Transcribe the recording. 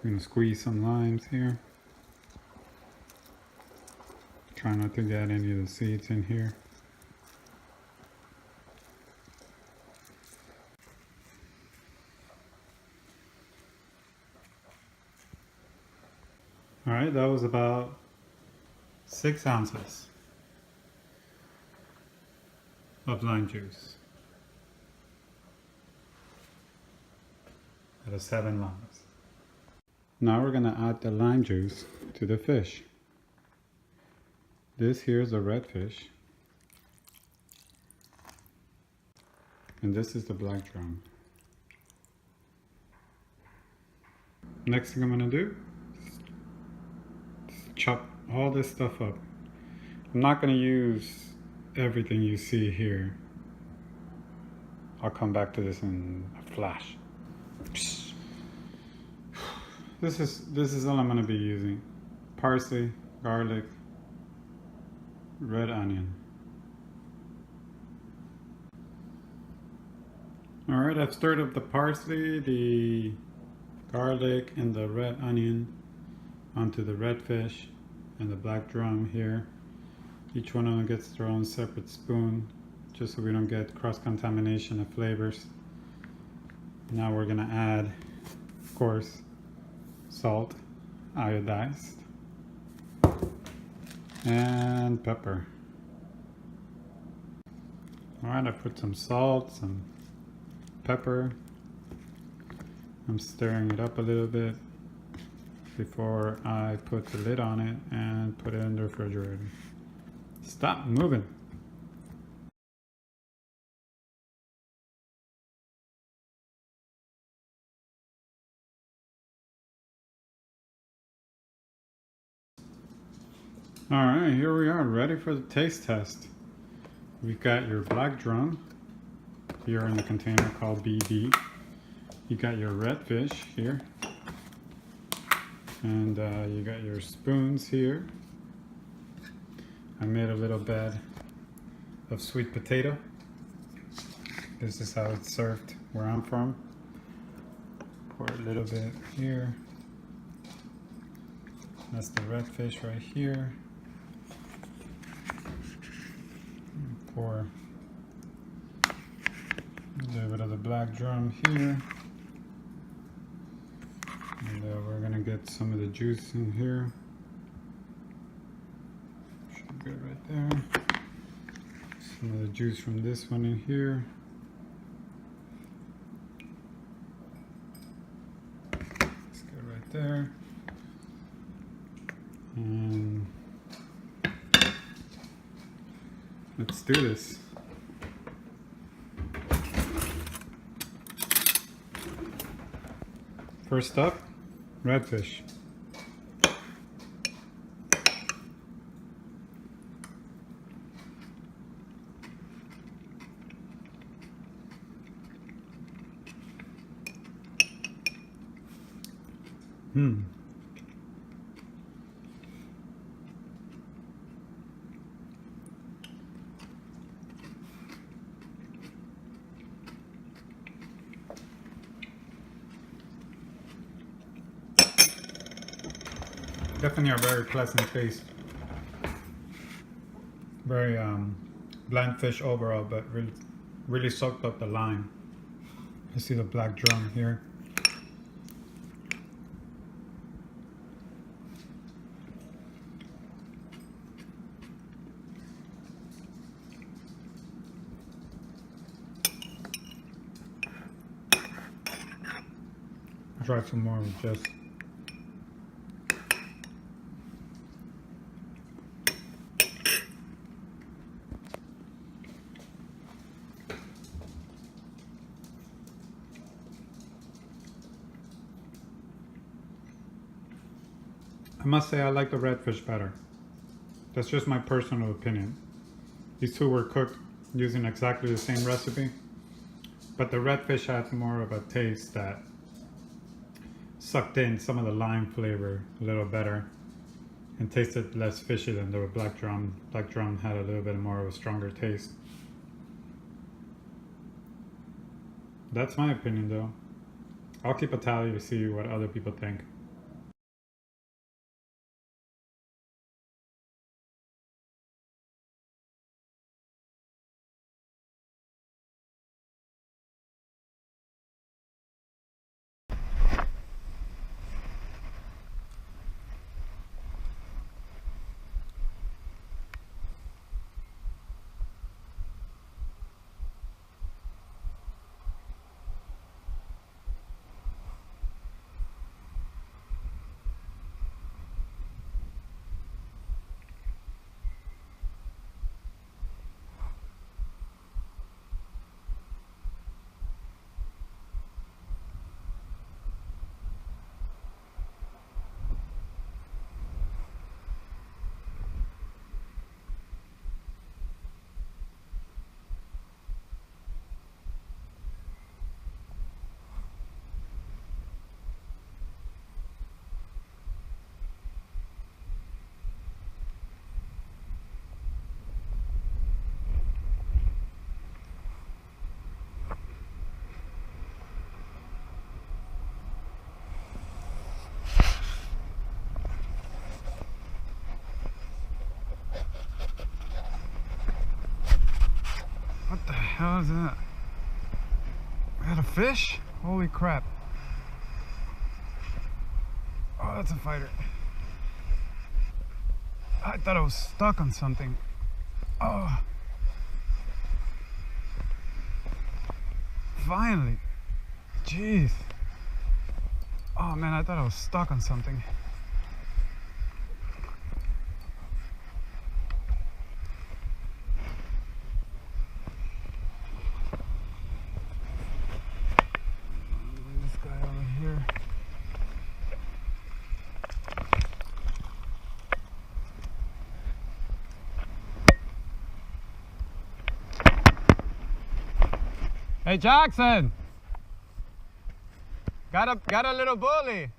I'm gonna squeeze some limes here. Try not to get any of the seeds in here. Alright, that was about 6 ounces of lime juice out of 7 limes. Now we're going to add the lime juice to the fish. This here is a redfish, and this is the black drum. Next thing I'm going to do is chop all this stuff up. I'm not going to use everything you see here. I'll come back to this in a flash. This is all I'm going to be using. Parsley, garlic, red onion. Alright, I've stirred up the parsley, the garlic, and the red onion onto the redfish and the black drum here. Each one of them gets their own separate spoon, just so we don't get cross-contamination of flavors. Now we're gonna add, of course, salt, iodized, and pepper. Alright, I put some salt, some pepper. I'm stirring it up a little bit before I put the lid on it and put it in the refrigerator. Stop moving. Alright, here we are, ready for the taste test. We've got your black drum here in the container called BD. You got your redfish here. And you got your spoons here. I made a little bed of sweet potato. This is how it's served where I'm from. Pour a little bit here. That's the redfish right here. Pour a little bit of the black drum here. And we're gonna get some of the juice in here. Should be good right there. Some of the juice from this one in here. That's good right there. And let's do this. First up, redfish. Definitely a very pleasant taste. Very bland fish overall, but really soaked up the lime. You see the black drum here. I'll try some more with just I must say I like the redfish better. That's just my personal opinion. These two were cooked using exactly the same recipe, but the redfish had more of a taste that sucked in some of the lime flavor a little better and tasted less fishy than the black drum. Black drum had a little bit more of a stronger taste. That's my opinion though. I'll keep a tally to see what other people think. What the hell is that? I got a fish? Holy crap. Oh, that's a fighter. I thought I was stuck on something. Oh. Finally. Jeez. Oh man, I thought I was stuck on something. This guy over here. Hey Jackson! Got a little bully.